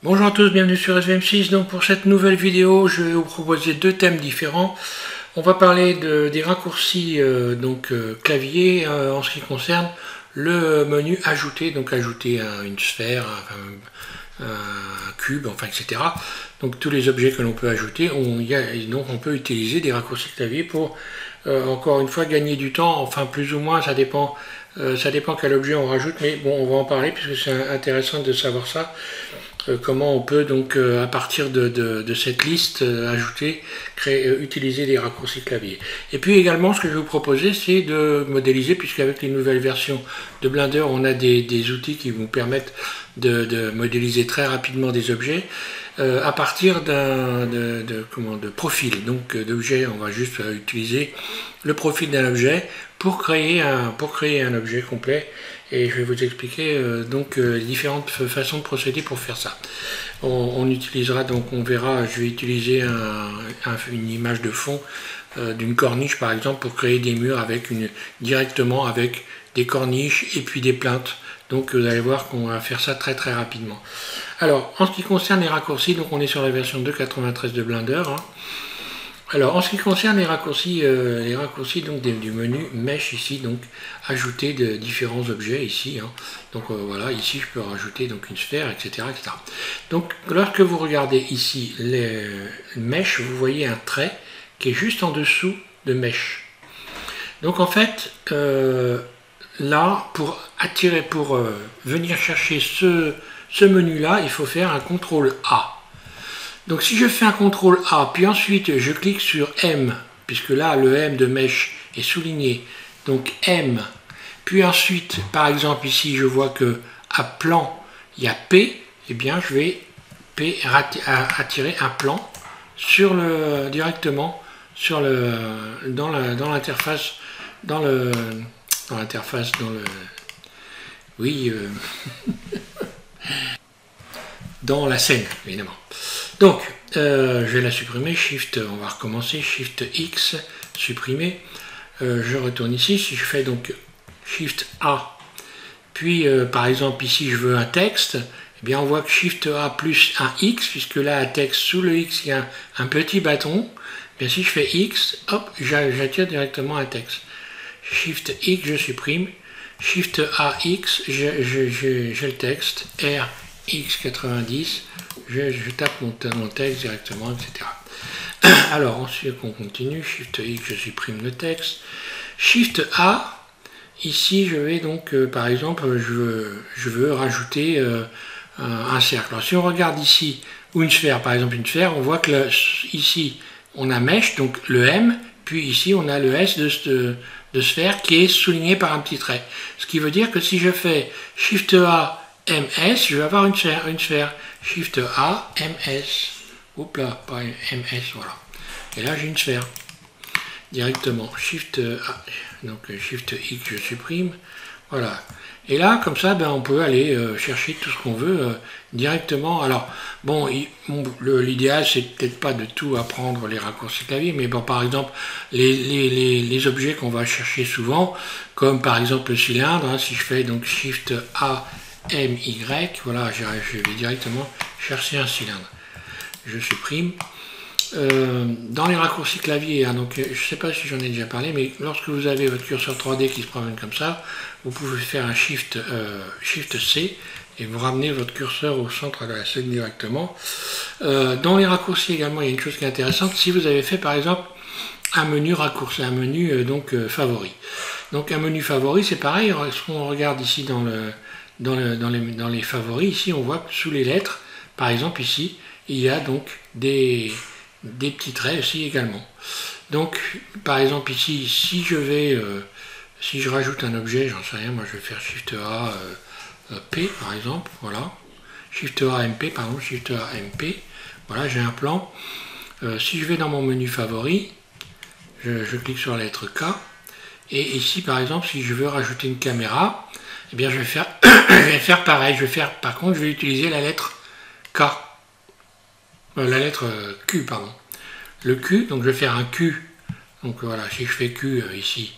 Bonjour à tous, bienvenue sur SVM6. Donc pour cette nouvelle vidéo, je vais vous proposer deux thèmes différents. On va parler des raccourcis clavier en ce qui concerne le menu ajouter, donc ajouter une sphère, un cube, enfin etc. Donc tous les objets que l'on peut ajouter, on peut utiliser des raccourcis clavier pour encore une fois gagner du temps, enfin plus ou moins, ça dépend quel objet on rajoute, mais bon, on va en parler puisque c'est intéressant de savoir ça. Comment on peut donc à partir de cette liste ajouter, utiliser des raccourcis clavier. Et puis également ce que je vais vous proposer, c'est de modéliser, puisqu'avec les nouvelles versions de Blender on a des outils qui vous permettent de modéliser très rapidement des objets à partir de profil, donc d'objet. On va juste utiliser le profil d'un objet pour créer un objet complet. Et je vais vous expliquer les différentes façons de procéder pour faire ça. On utilisera donc, on verra, je vais utiliser une image de fond d'une corniche par exemple pour créer des murs directement avec des corniches et puis des plinthes. Donc vous allez voir qu'on va faire ça très très rapidement. Alors en ce qui concerne les raccourcis, donc on est sur la version 2.93 de Blender. Alors en ce qui concerne les raccourcis donc du menu Mesh ici, donc ajouter de différents objets ici. Donc voilà, ici je peux rajouter donc une sphère, etc., etc. Donc lorsque vous regardez ici les Mesh, vous voyez un trait qui est juste en dessous de Mesh. Donc en fait, là, pour venir chercher ce menu-là, il faut faire un CTRL A. Donc si je fais un CTRL A, puis ensuite je clique sur M, puisque là le M de Mesh est souligné, donc M, puis ensuite par exemple ici je vois que à plan il y a P, et bien je vais attirer un plan directement dans l'interface, dans la scène évidemment. Donc, je vais la supprimer, Shift, on va recommencer, Shift X, supprimer. Je retourne ici, si je fais donc Shift A, puis par exemple ici je veux un texte, eh bien on voit que Shift A plus un X, puisque là un texte, sous le X il y a un petit bâton. Eh bien si je fais X, hop, j'attire directement un texte. Shift X, je supprime, Shift A X, j'ai le texte, R X90, je tape mon texte directement, etc. Alors ensuite on continue, Shift X, je supprime le texte. Shift A, ici je vais donc, par exemple, je veux rajouter un cercle. Alors si on regarde ici, ou une sphère, par exemple une sphère, on voit que ici on a Mesh, donc le M, puis ici on a le S de sphère qui est souligné par un petit trait. Ce qui veut dire que si je fais Shift A, MS, je vais avoir une sphère. Shift A, MS. Oups là, pas MS, voilà. Et là, j'ai une sphère. Directement. Shift A, donc Shift X, je supprime. Voilà. Et là, comme ça, ben, on peut aller chercher tout ce qu'on veut directement. Alors, bon, l'idéal, c'est peut-être pas de tout apprendre les raccourcis clavier, mais bon, par exemple, les objets qu'on va chercher souvent, comme par exemple le cylindre, si je fais donc Shift A, MY, voilà, je vais directement chercher un cylindre. Je supprime. Dans les raccourcis clavier, donc je ne sais pas si j'en ai déjà parlé, mais lorsque vous avez votre curseur 3D qui se promène comme ça, vous pouvez faire un Shift C et vous ramenez votre curseur au centre de la scène directement. Dans les raccourcis également, il y a une chose qui est intéressante. Si vous avez fait par exemple un menu raccourci, un menu favori. Donc un menu favori, c'est pareil. Si on regarde ici dans les favoris, ici on voit que sous les lettres, par exemple ici, il y a donc des petits traits aussi également. Donc par exemple ici, si je rajoute un objet, j'en sais rien, moi je vais faire Shift A P par exemple, voilà. Shift A MP, pardon, Shift A MP, voilà, j'ai un plan. Si je vais dans mon menu favori, je clique sur la lettre K, et ici par exemple, si je veux rajouter une caméra, eh bien je vais faire pareil, par contre je vais utiliser la lettre K, la lettre Q, pardon. Le Q, donc je vais faire un Q, donc voilà, si je fais Q ici,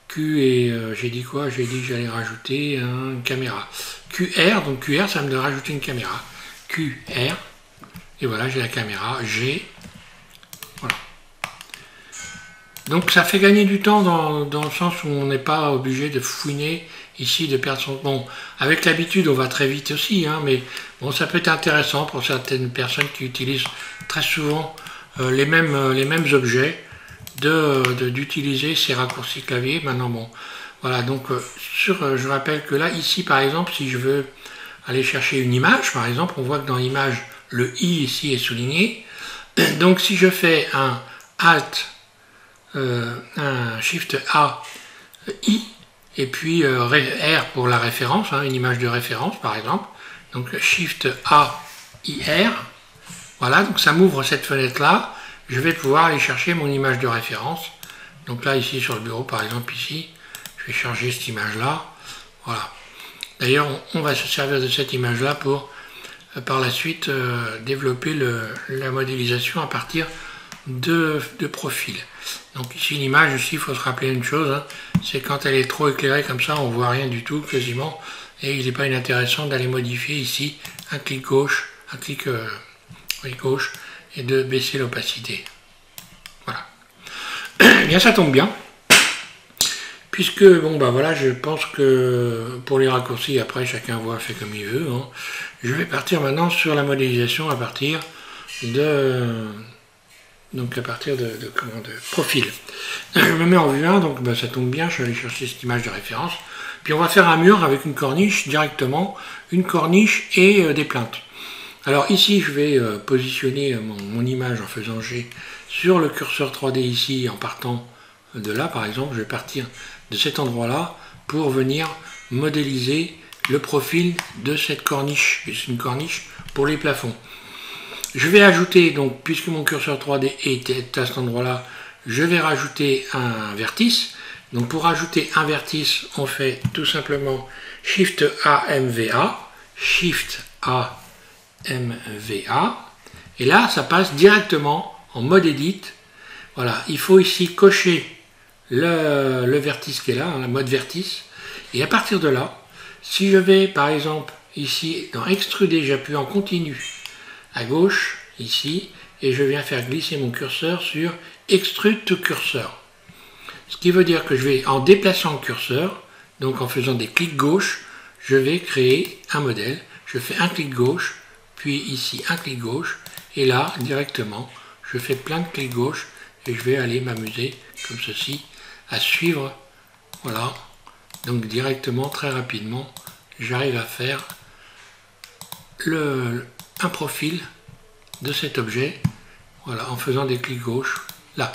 Q et j'ai dit quoi? J'ai dit que j'allais rajouter une caméra. QR, donc QR ça me donne rajouter une caméra. QR. Et voilà, j'ai la caméra G. Voilà. Donc ça fait gagner du temps dans le sens où on n'est pas obligé de fouiner ici, de perdre son... Bon, avec l'habitude, on va très vite aussi, hein, mais bon, ça peut être intéressant pour certaines personnes qui utilisent très souvent les mêmes objets, d'utiliser ces raccourcis clavier. Maintenant, bon, voilà, donc je rappelle que là, ici, par exemple, si je veux aller chercher une image, par exemple, on voit que dans l'image, le I ici est souligné. Donc si je fais un Alt, un Shift A, I, et puis R pour la référence, hein, une image de référence par exemple, donc Shift A, I, R, voilà, donc ça m'ouvre cette fenêtre là, je vais pouvoir aller chercher mon image de référence. Donc là ici sur le bureau par exemple ici, je vais charger cette image là, voilà. D'ailleurs on va se servir de cette image là pour par la suite développer la modélisation à partir de profils. Donc ici l'image, ici il faut se rappeler une chose, hein, c'est quand elle est trop éclairée comme ça, on voit rien du tout quasiment, et il n'est pas inintéressant d'aller modifier ici un clic gauche, gauche, et de baisser l'opacité. Voilà. Eh bien ça tombe bien, puisque bon bah voilà, je pense que pour les raccourcis après chacun fait comme il veut, hein. Je vais partir maintenant sur la modélisation à partir de profil. Je me mets en vue 1, donc bah, ça tombe bien, je vais aller chercher cette image de référence. Puis on va faire un mur avec une corniche directement, une corniche et des plaintes. Alors ici je vais positionner mon image en faisant G sur le curseur 3D ici, en partant de là par exemple, je vais partir de cet endroit là pour venir modéliser le profil de cette corniche. C'est une corniche pour les plafonds. Je vais ajouter, donc, puisque mon curseur 3D est à cet endroit-là, je vais rajouter un vertice. Donc pour ajouter un vertice, on fait tout simplement Shift A, MVA, Shift A, MVA. Et là, ça passe directement en mode Edit. Voilà, il faut ici cocher le vertice qui est là, hein, le mode vertice. Et à partir de là, si je vais par exemple ici dans Extruder, j'appuie en continu à gauche ici et je viens faire glisser mon curseur sur Extrude to Cursor. Ce qui veut dire que je vais, en déplaçant le curseur, donc en faisant des clics gauche, je vais créer un modèle. Je fais un clic gauche, puis ici un clic gauche, et là directement je fais plein de clics gauche et je vais aller m'amuser comme ceci à suivre. Voilà, donc directement très rapidement j'arrive à faire un profil de cet objet, voilà, en faisant des clics gauche là.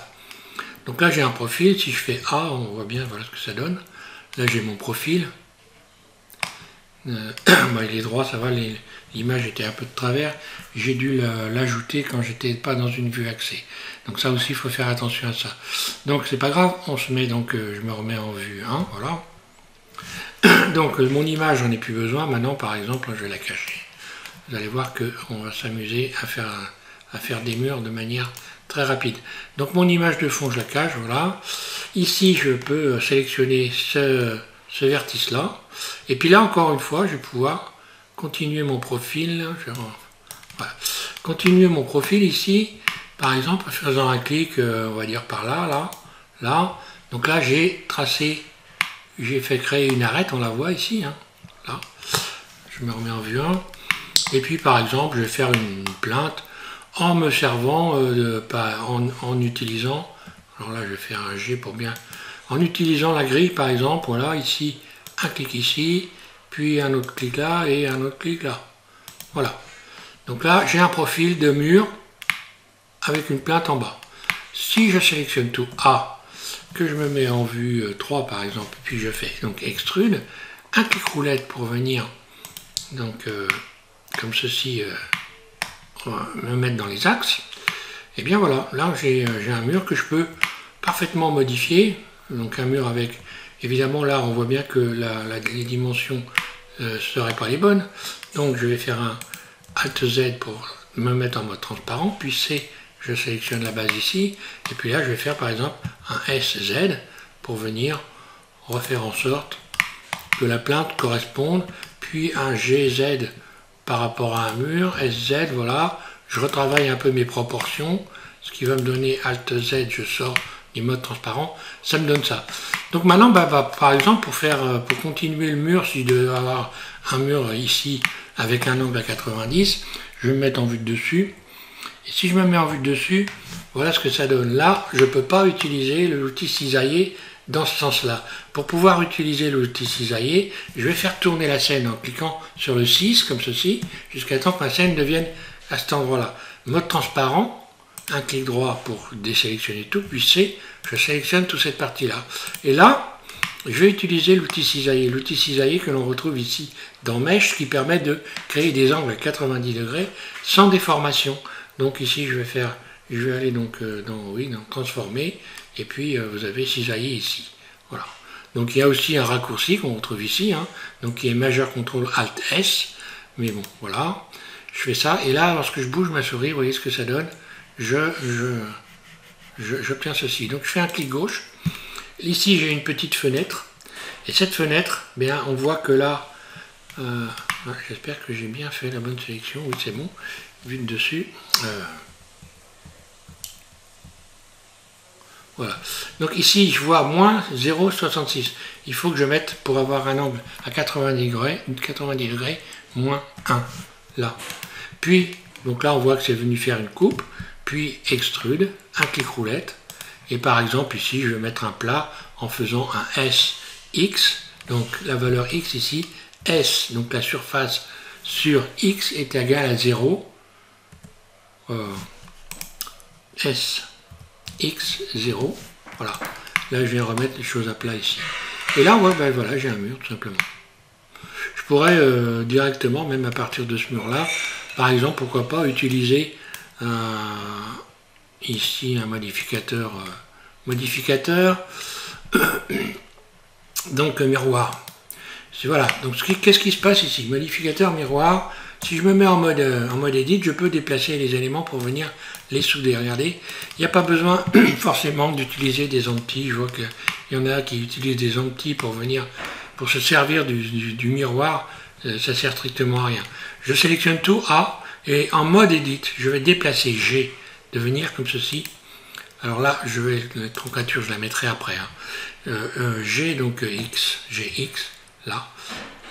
Donc là j'ai un profil, si je fais A, on voit bien, voilà ce que ça donne. Là j'ai mon profil. Bah, il est droit, ça va, l'image était un peu de travers. J'ai dû l'ajouter quand j'étais pas dans une vue axée. Donc ça aussi il faut faire attention à ça. Donc c'est pas grave, on se met donc, je me remets en vue 1, voilà. Donc mon image, j'en ai plus besoin. Maintenant par exemple, je vais la cacher. Vous allez voir qu'on va s'amuser à faire des murs de manière très rapide. Donc mon image de fond, je la cache, voilà. Ici, je peux sélectionner ce vertice-là. Et puis là, encore une fois, je vais pouvoir continuer mon profil. Voilà. Continuer mon profil ici, par exemple, en faisant un clic, on va dire par là, là. Donc là, j'ai tracé, j'ai fait créer une arête, on la voit ici, hein, là. Je me remets en vue 1. Et puis par exemple, je vais faire une plainte en me servant, en utilisant, alors là je vais faire un G pour bien, en utilisant la grille par exemple, voilà, ici, un clic ici, puis un autre clic là et un autre clic là. Voilà. Donc là, j'ai un profil de mur avec une plainte en bas. Si je sélectionne tout A, que je me mets en vue 3 par exemple, puis je fais donc extrude, un clic roulette pour venir, donc comme ceci, me mettre dans les axes, et bien voilà, là j'ai un mur que je peux parfaitement modifier, donc un mur avec, évidemment là on voit bien que les dimensions ne seraient pas les bonnes, donc je vais faire un Alt Z pour me mettre en mode transparent, puis C, je sélectionne la base ici, et puis là je vais faire par exemple un SZ pour venir refaire en sorte que la plainte corresponde, puis un GZ par rapport à un mur, SZ, voilà. Je retravaille un peu mes proportions, ce qui va me donner Alt Z, je sors du mode transparent, ça me donne ça. Donc maintenant, par exemple, pour continuer le mur, si je devais avoir un mur ici avec un angle à 90, je vais me mettre en vue de dessus. Et si je me mets en vue de dessus, voilà ce que ça donne. Là, je ne peux pas utiliser l'outil cisailler dans ce sens-là. Pour pouvoir utiliser l'outil cisailler, je vais faire tourner la scène en cliquant sur le 6, comme ceci, jusqu'à temps que ma scène devienne à cet endroit-là. Mode transparent, un clic droit pour désélectionner tout, puis C, je sélectionne toute cette partie-là. Et là, je vais utiliser l'outil cisailler que l'on retrouve ici dans Mesh, qui permet de créer des angles à 90 degrés sans déformation. Donc ici, je vais aller donc dans transformer, et puis vous avez cisailler ici. Voilà. Donc il y a aussi un raccourci qu'on retrouve ici, hein, donc qui est Majeur CTRL Alt S, mais bon, voilà. Je fais ça, et là, lorsque je bouge ma souris, vous voyez ce que ça donne. J'obtiens ceci. Donc je fais un clic gauche. Ici, j'ai une petite fenêtre, et cette fenêtre, bien, on voit que là, j'espère que j'ai bien fait la bonne sélection. Oui, c'est bon. Vue de dessus. Voilà. Donc ici, je vois moins 0,66. Il faut que je mette, pour avoir un angle à 90 degrés, moins 1. Là. Puis, donc là, on voit que c'est venu faire une coupe. Puis, extrude, un clic roulette. Et par exemple, ici, je vais mettre un plat en faisant un SX. Donc, la valeur X ici, S, donc la surface sur X est égale à 0. S. X0, voilà, là je viens remettre les choses à plat ici, et là ouais, voilà, j'ai un mur tout simplement. Je pourrais directement, même à partir de ce mur là, par exemple, pourquoi pas utiliser ici un modificateur donc miroir. Voilà, donc qu'est-ce qui se passe ici? Modificateur miroir. Si je me mets en mode edit, je peux déplacer les éléments pour venir les souder. Regardez, il n'y a pas besoin forcément d'utiliser des empties. Je vois qu'il y en a qui utilisent des empties pour se servir du miroir. Ça sert strictement à rien. Je sélectionne tout A, et en mode edit, je vais déplacer G, de venir comme ceci. Alors là, la troncature, je la mettrai après. Hein. G, donc X, GX, là.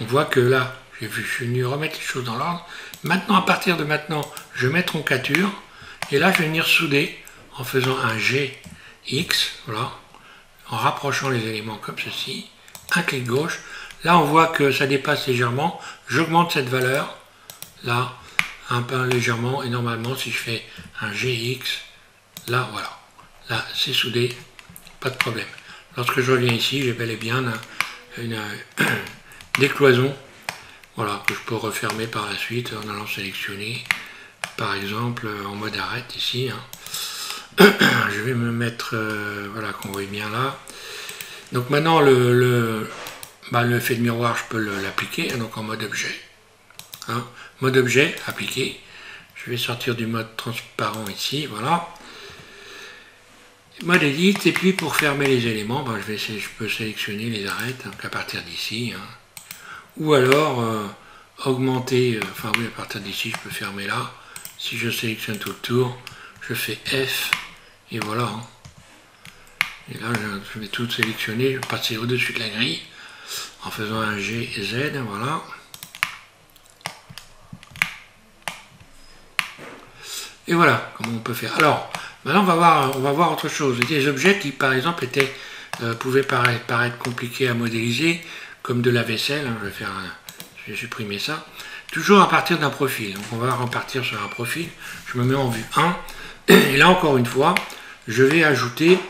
On voit que là, je suis venu remettre les choses dans l'ordre. Maintenant, à partir de maintenant, je mets troncature. Et là, je vais venir souder en faisant un GX, voilà, en rapprochant les éléments comme ceci. Un clic gauche. Là, on voit que ça dépasse légèrement. J'augmente cette valeur, là, un peu légèrement. Et normalement, si je fais un GX, là, voilà. Là, c'est soudé, pas de problème. Lorsque je reviens ici, j'ai bel et bien une décloison. Voilà, que je peux refermer par la suite en allant sélectionner, par exemple, en mode arrête ici. Hein. Je vais me mettre, voilà, qu'on voit bien là. Donc maintenant, l'effet de miroir, je peux l'appliquer, donc en mode objet. Hein. Mode objet, appliqué. Je vais sortir du mode transparent ici, voilà. Mode edit, et puis pour fermer les éléments, je peux sélectionner les arêtes, donc à partir d'ici. Hein. Ou alors augmenter, enfin oui, à partir d'ici je peux fermer là. Si je sélectionne tout le tour, je fais F et voilà. Hein. Et là je vais tout sélectionner, je vais passer au-dessus de la grille en faisant un G et Z, voilà. Et voilà comment on peut faire. Alors maintenant on va voir autre chose. Des objets qui par exemple pouvaient paraître compliqués à modéliser, comme de la vaisselle, hein, je vais supprimer ça, toujours à partir d'un profil. Donc on va repartir sur un profil, je me mets en vue 1, et là encore une fois, je vais ajouter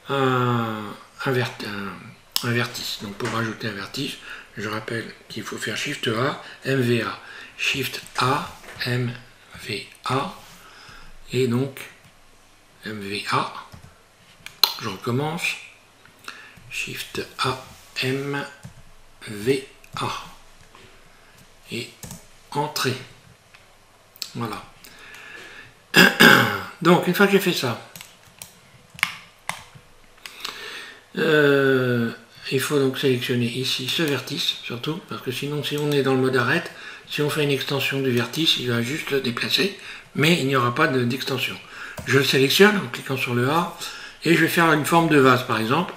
un vertice. Donc pour ajouter un vertice, je rappelle qu'il faut faire Shift A, MVA, Shift A, MVA, et donc MVA, je recommence, Shift A, MVA, et entrée. Voilà. Donc une fois que j'ai fait ça, il faut donc sélectionner ici ce vertice surtout, parce que sinon si on est dans le mode arrête, Si on fait une extension du vertice, il va juste le déplacer, mais il n'y aura pas d'extension. Je le sélectionne en cliquant sur le A, et je vais faire une forme de vase par exemple.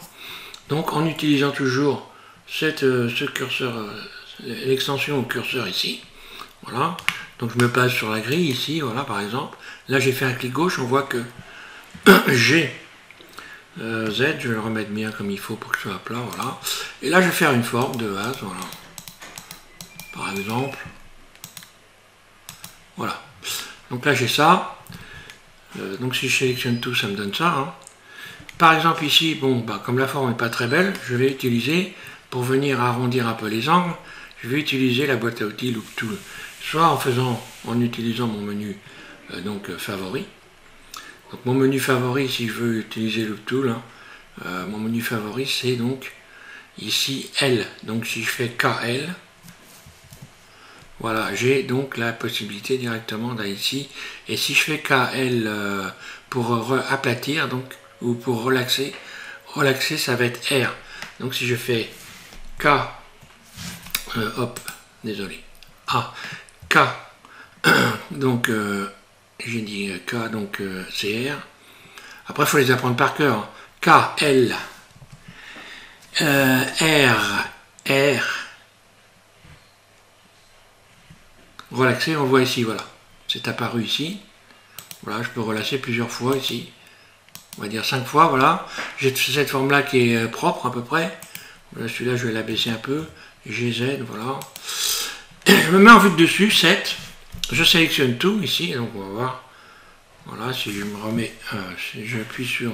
Donc en utilisant toujours ce curseur, l'extension au curseur ici. Voilà. Donc je me place sur la grille ici, voilà par exemple. Là j'ai fait un clic gauche, on voit que j'ai Z, je vais le remettre bien comme il faut pour que ce soit plat, voilà. Et là je vais faire une forme de vase, voilà. Par exemple. Voilà. Donc là j'ai ça. Donc si je sélectionne tout, ça me donne ça. Hein. Par exemple ici, bon, bah, comme la forme n'est pas très belle, je vais utiliser, pour venir arrondir un peu les angles, je vais utiliser la boîte à outils Loop Tool. Soit en utilisant mon menu favori. Donc mon menu favori, si je veux utiliser Loop Tool, hein, mon menu favori c'est donc ici L. Donc si je fais KL, voilà, j'ai donc la possibilité directement d'aller ici. Et si je fais KL pour aplatir, donc, ou pour relaxer, ça va être R. Donc si je fais K, désolé, A, K, donc j'ai dit K, donc c'est R. Après, il faut les apprendre par cœur. K, L, R, R. Relaxer, on voit ici, voilà. C'est apparu ici. Voilà, je peux relâcher plusieurs fois ici. On va dire 5 fois, voilà. J'ai cette forme-là qui est propre à peu près. Celui-là, je vais l'abaisser un peu. GZ, voilà. Je me mets en vue de dessus, 7. Je sélectionne tout ici, donc on va voir. Voilà, si je me remets, si j'appuie sur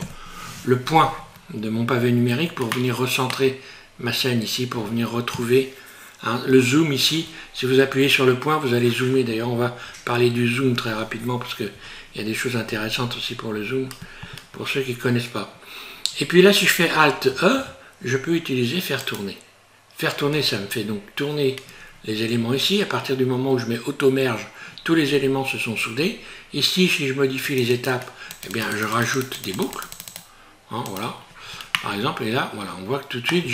le point de mon pavé numérique pour venir recentrer ma scène ici, pour venir retrouver le zoom ici. Si vous appuyez sur le point, vous allez zoomer. D'ailleurs, on va parler du zoom très rapidement parce qu'il y a des choses intéressantes aussi pour le zoom, pour ceux qui ne connaissent pas. Et puis là, si je fais Alt E, je peux utiliser faire tourner. Faire tourner, ça me fait donc tourner les éléments ici. À partir du moment où je mets auto-merge, tous les éléments se sont soudés. Ici, si je modifie les étapes, eh bien, je rajoute des boucles. Hein, voilà. Par exemple, et là, voilà, on voit que tout de suite,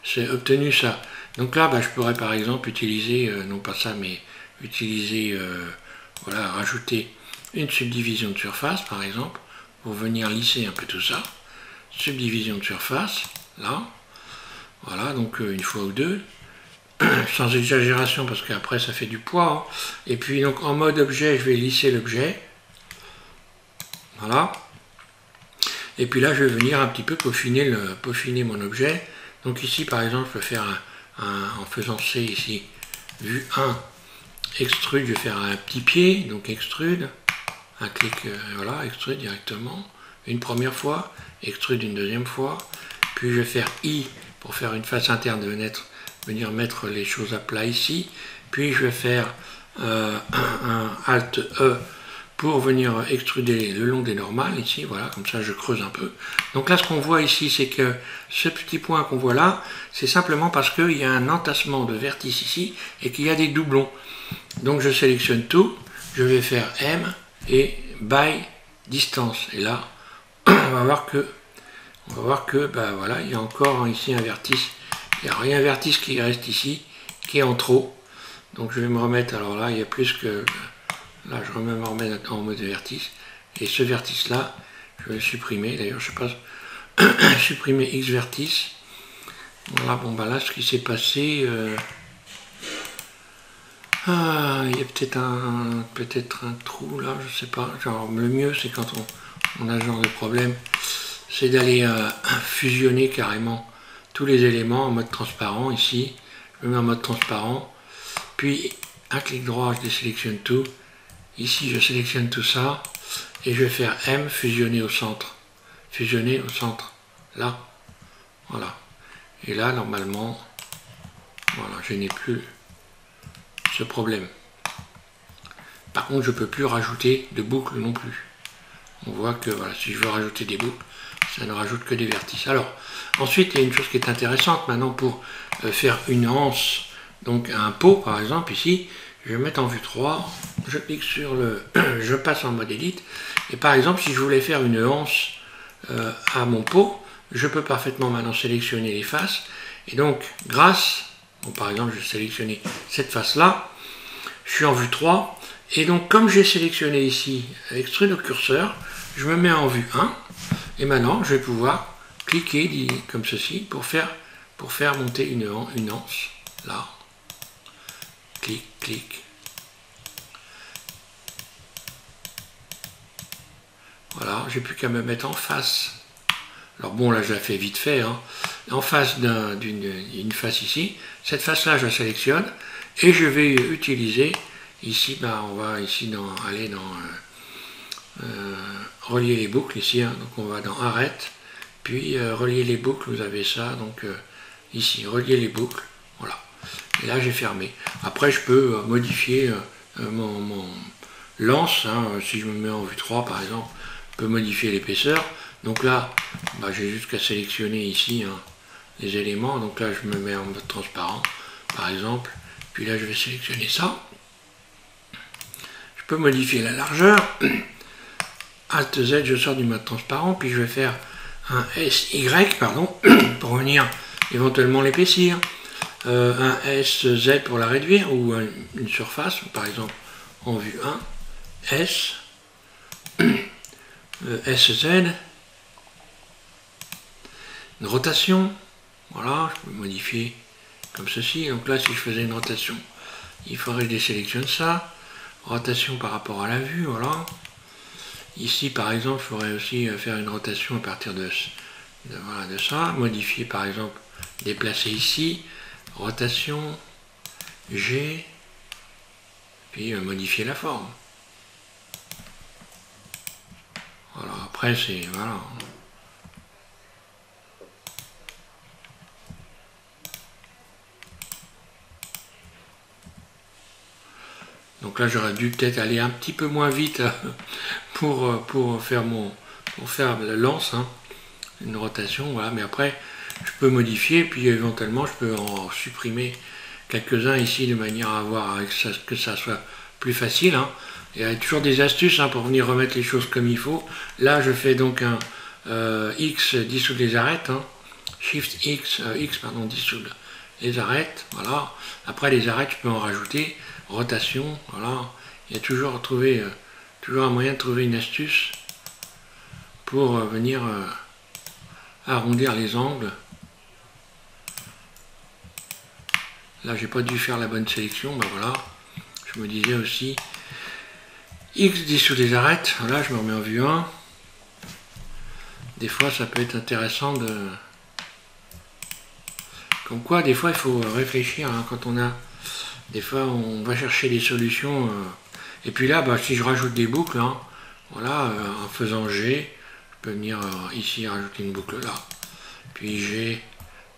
j'ai obtenu ça. Donc là, bah, je pourrais par exemple utiliser, non pas ça, mais utiliser, voilà, rajouter une subdivision de surface, par exemple, pour venir lisser un peu tout ça. Subdivision de surface, là. Voilà, donc une fois ou deux. Sans exagération, parce qu'après, ça fait du poids. Hein. Et puis, donc, en mode objet, je vais lisser l'objet. Voilà. Et puis là, je vais venir un petit peu peaufiner mon objet. Donc ici, par exemple, je peux faire en faisant C ici, vue 1, extrude, je vais faire un petit pied, donc extrude, un clic, voilà, extrude directement, une première fois, extrude une deuxième fois, puis je vais faire I pour faire une face interne, venir mettre les choses à plat ici, puis je vais faire un Alt E pour venir extruder le long des normales ici, voilà, comme ça je creuse un peu. Donc là ce qu'on voit ici, c'est que ce petit point qu'on voit là, c'est simplement parce qu'il y a un entassement de vertices ici et qu'il y a des doublons. Donc je sélectionne tout, je vais faire M et by distance. Et là, on va voir que bah, voilà, il y a encore ici un vertice. Il y a un vertice qui reste ici, qui est en trop. Donc je vais me remettre, alors là il y a plus que... Là, je vais me remettre en mode vertice. Et ce vertice-là, je vais le supprimer. D'ailleurs, je sais pas, supprimer X vertice. Voilà, bon, bah là, ce qui s'est passé, il y a peut-être un trou là, je sais pas. Genre, le mieux, c'est quand on a ce genre de problème, c'est d'aller fusionner carrément tous les éléments en mode transparent. Ici, je me mets en mode transparent. Puis, un clic droit, je désélectionne tout. Ici, je sélectionne tout ça et je vais faire M, fusionner au centre. Fusionner au centre. Là. Voilà. Et là, normalement, voilà, je n'ai plus ce problème. Par contre, je ne peux plus rajouter de boucles non plus. On voit que voilà, si je veux rajouter des boucles, ça ne rajoute que des vertices. Alors, ensuite, il y a une chose qui est intéressante maintenant pour faire une anse, donc un pot par exemple, ici. Je vais mettre en vue 3, je clique sur le... je passe en mode Edit, et par exemple, si je voulais faire une anse à mon pot, je peux parfaitement maintenant sélectionner les faces, et donc, grâce, bon, par exemple, je vais sélectionner cette face-là, je suis en vue 3. Et donc comme j'ai sélectionné ici extrude au curseur, je me mets en vue 1. Et maintenant je vais pouvoir cliquer comme ceci pour faire monter une anse. Là. Clic, clic. Voilà, j'ai plus qu'à me mettre en face. Alors bon, là je la fais vite fait, hein. En face d'une face ici. Cette face-là, je la sélectionne et je vais utiliser ici, on va ici aller dans relier les boucles ici, hein. Donc on va dans arrête, puis relier les boucles, vous avez ça, donc ici, relier les boucles, voilà. Et là j'ai fermé. Après je peux modifier mon lance, hein, si je me mets en vue 3 par exemple, je peux modifier l'épaisseur. Donc là, j'ai juste qu'à sélectionner ici, hein, les éléments. Donc là, je me mets en mode transparent, par exemple. Puis là, je vais sélectionner ça. Je peux modifier la largeur. Alt Z, je sors du mode transparent. Puis je vais faire un SY, pardon, pour venir éventuellement l'épaissir. Un SZ pour la réduire, ou une surface, par exemple, en vue 1. S. SZ. Une rotation, voilà, je peux modifier comme ceci. Donc là, si je faisais une rotation, il faudrait que je désélectionne ça. Rotation par rapport à la vue, voilà. Ici, par exemple, je pourrais aussi faire une rotation à partir de ça. Modifier, par exemple, déplacer ici. Rotation, G. Puis modifier la forme. Voilà, après, c'est... voilà. Donc là, j'aurais dû peut-être aller un petit peu moins vite pour faire la lance, hein, une rotation, voilà. Mais après, je peux modifier, puis éventuellement, je peux en supprimer quelques-uns ici de manière à avoir que ça soit plus facile, hein. Il y a toujours des astuces, hein, pour venir remettre les choses comme il faut. Là, je fais donc un X dissoudre les arêtes, hein. Shift X, dissoudre les arêtes, voilà. Après, les arêtes, je peux en rajouter. Rotation, voilà, il y a toujours un moyen de trouver une astuce pour venir arrondir les angles. Là, j'ai pas dû faire la bonne sélection, voilà, je me disais aussi X dissout les arêtes, voilà, je me remets en vue 1. Des fois, ça peut être intéressant de... Comme quoi, des fois, il faut réfléchir, hein, quand on a... Des fois, on va chercher des solutions. Et puis là, si je rajoute des boucles, hein, voilà, en faisant G, je peux venir ici rajouter une boucle là. Puis G,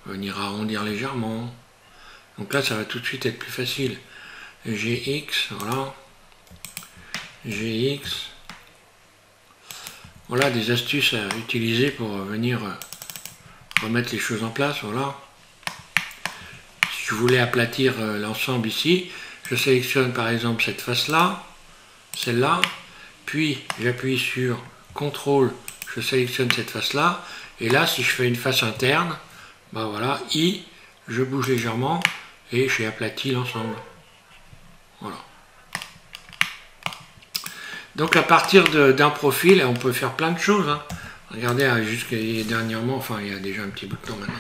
venir arrondir légèrement. Donc là, ça va tout de suite être plus facile. GX, voilà. GX. Voilà des astuces à utiliser pour venir remettre les choses en place, voilà. Si je voulais aplatir l'ensemble ici, je sélectionne par exemple cette face-là, celle-là, puis j'appuie sur CTRL, je sélectionne cette face-là, et là, si je fais une face interne, voilà, I, je bouge légèrement, et j'ai aplati l'ensemble. Voilà. Donc à partir d'un profil, on peut faire plein de choses, hein. Regardez, jusqu'à dernièrement, enfin il y a déjà un petit bout de temps maintenant,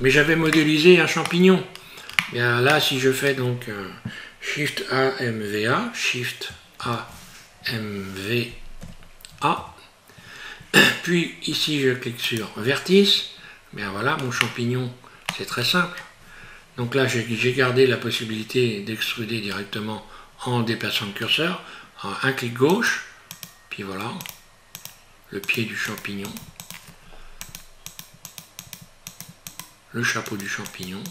mais j'avais modélisé un champignon. Bien là, si je fais donc Shift A, MVA, Shift A, MVA, puis ici je clique sur vertice, bien voilà, mon champignon, c'est très simple. Donc là, j'ai gardé la possibilité d'extruder directement en déplaçant le curseur, un clic gauche, puis voilà, le pied du champignon, le chapeau du champignon.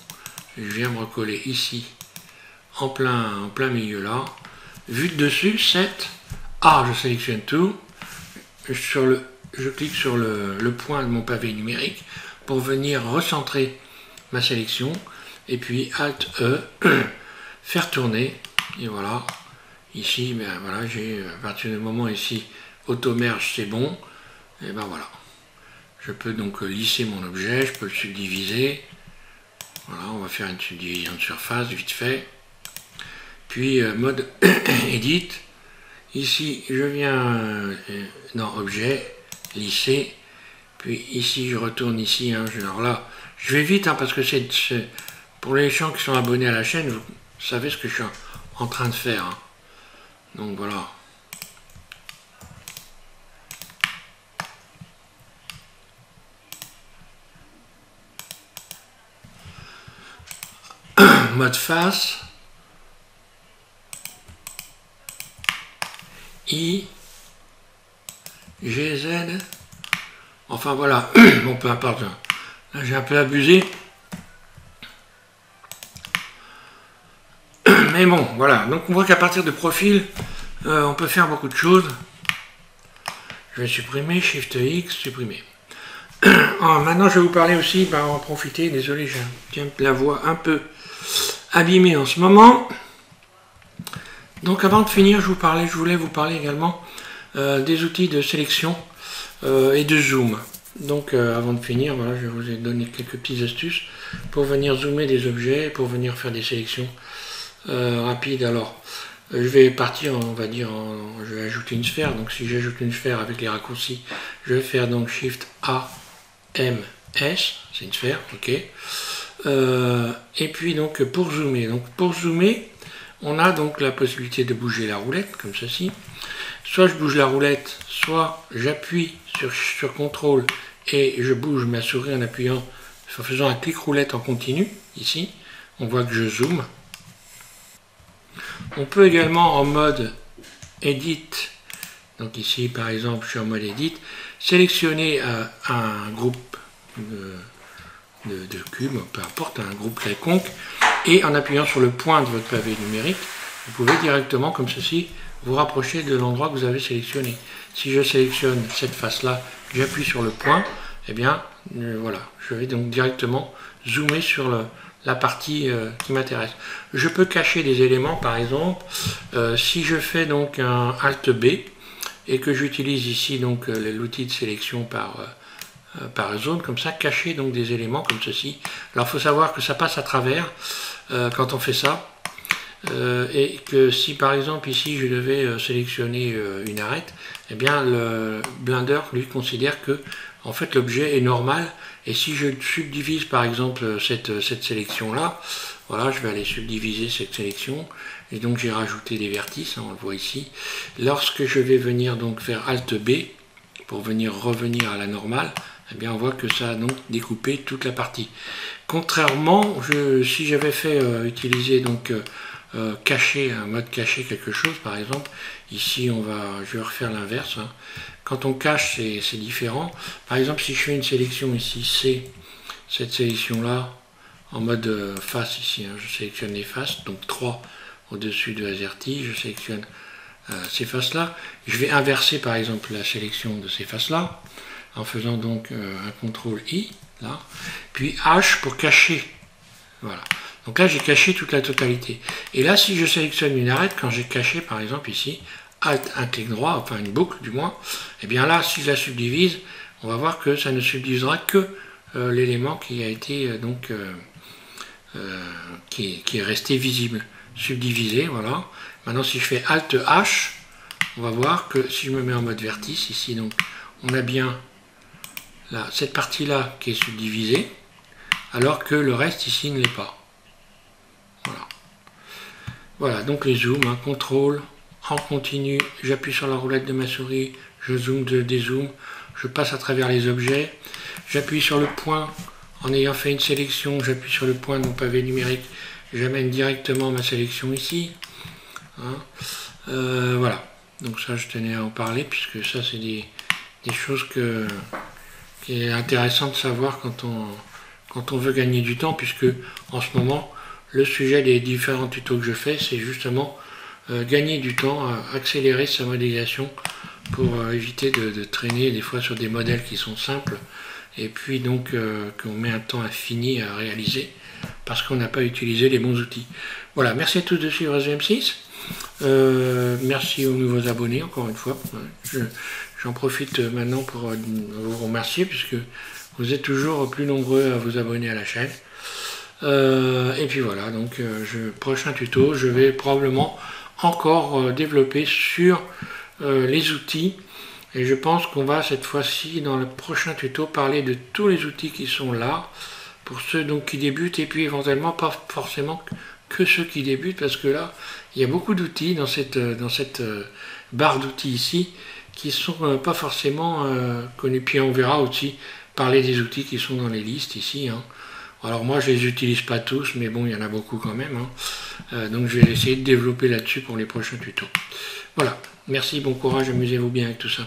Je viens me recoller ici, en plein milieu là. Vue de dessus, 7. A, je sélectionne tout. Je clique sur le point de mon pavé numérique pour venir recentrer ma sélection. Et puis Alt E, faire tourner. Et voilà. Ici, voilà, j'ai à partir du moment ici, auto-merge, c'est bon. Et voilà. Je peux donc lisser mon objet, je peux le subdiviser. Voilà, on va faire une subdivision de surface, vite fait. puis mode Edit. Ici, je viens dans Objet, lisser, puis ici, je retourne ici. Hein, alors là, je vais vite parce que c'est pour les gens qui sont abonnés à la chaîne, vous savez ce que je suis en train de faire. Hein. Donc voilà. Mode face, I, G, Z, enfin voilà, bon peu importe, là j'ai un peu abusé, mais bon voilà, donc on voit qu'à partir de profil, on peut faire beaucoup de choses. Je vais supprimer, Shift X, supprimer. Maintenant je vais vous parler aussi, en profiter, désolé j'ai la voix un peu abîmée en ce moment. Donc avant de finir, je voulais vous parler également des outils de sélection et de zoom. Donc avant de finir, voilà, je vous ai donné quelques petites astuces pour venir zoomer des objets, pour venir faire des sélections rapides. Alors je vais partir, on va dire, je vais ajouter une sphère. Donc si j'ajoute une sphère avec les raccourcis, je vais faire donc Shift A, M, S, c'est une sphère, ok. Et puis donc pour zoomer, on a donc la possibilité de bouger la roulette, comme ceci. Soit je bouge la roulette, soit j'appuie sur CTRL et je bouge ma souris en faisant un clic roulette en continu, ici. On voit que je zoome. On peut également en mode Edit, donc ici par exemple je suis en mode Edit, sélectionner un groupe de cubes, peu importe, un groupe quelconque, et en appuyant sur le point de votre pavé numérique, vous pouvez directement, comme ceci, vous rapprocher de l'endroit que vous avez sélectionné. Si je sélectionne cette face-là, j'appuie sur le point, et bien voilà, je vais donc directement zoomer sur la partie qui m'intéresse. Je peux cacher des éléments, par exemple, si je fais donc un Alt B, et que j'utilise ici donc l'outil de sélection par zone, comme ça, cacher donc des éléments comme ceci. Alors il faut savoir que ça passe à travers quand on fait ça, et que si par exemple ici je devais sélectionner une arête, eh bien le Blender lui considère que en fait l'objet est normal, et si je subdivise par exemple cette sélection là, voilà, je vais aller subdiviser cette sélection, et donc j'ai rajouté des vertices, hein, on le voit ici. Lorsque je vais venir donc faire Alt B pour revenir à la normale, eh bien on voit que ça a donc découpé toute la partie. Contrairement, si j'avais fait utiliser donc cacher, un mode cacher quelque chose, par exemple, ici je vais refaire l'inverse. Hein. Quand on cache, c'est différent. Par exemple, si je fais une sélection ici, C, cette sélection-là, en mode face ici, hein, je sélectionne les faces, donc 3 au-dessus de AZERTY, je sélectionne ces faces-là. Je vais inverser par exemple la sélection de ces faces-là, en faisant donc un CTRL I, là, puis H pour cacher. Voilà. Donc là, j'ai caché toute la totalité. Et là, si je sélectionne une arête, quand j'ai caché, par exemple, ici, Alt, un clic droit, enfin une boucle du moins, et bien là, si je la subdivise, on va voir que ça ne subdivisera que l'élément qui a été, qui est resté visible. Subdivisé, voilà. Maintenant, si je fais Alt H, on va voir que si je me mets en mode vertice, ici, donc, on a bien là, cette partie-là qui est subdivisée, alors que le reste ici ne l'est pas. Voilà. Voilà, donc les zooms, hein, CTRL, en continu, j'appuie sur la roulette de ma souris, je zoome, dézoome, je passe à travers les objets, j'appuie sur le point, en ayant fait une sélection, j'appuie sur le point de mon pavé numérique, j'amène directement ma sélection ici. Hein. Voilà, donc ça je tenais à en parler, puisque ça c'est des choses qui est intéressant de savoir quand on veut gagner du temps, puisque en ce moment, le sujet des différents tutos que je fais, c'est justement gagner du temps, accélérer sa modélisation pour éviter de traîner des fois sur des modèles qui sont simples, et puis donc qu'on met un temps infini à réaliser, parce qu'on n'a pas utilisé les bons outils. Voilà, merci à tous de suivre SVM6. Merci aux nouveaux abonnés, encore une fois. J'en profite maintenant pour vous remercier, puisque vous êtes toujours plus nombreux à vous abonner à la chaîne. Et puis voilà, donc prochain tuto, je vais probablement encore développer sur les outils. Et je pense qu'on va cette fois-ci, dans le prochain tuto, parler de tous les outils qui sont là, pour ceux donc qui débutent, et puis éventuellement pas forcément que ceux qui débutent, parce que là, il y a beaucoup d'outils dans cette barre d'outils ici, qui sont pas forcément connus. Puis on verra aussi parler des outils qui sont dans les listes ici. Hein. Alors moi, je les utilise pas tous, mais bon, il y en a beaucoup quand même. Hein. Donc je vais essayer de développer là-dessus pour les prochains tutos. Voilà, merci, bon courage, amusez-vous bien avec tout ça.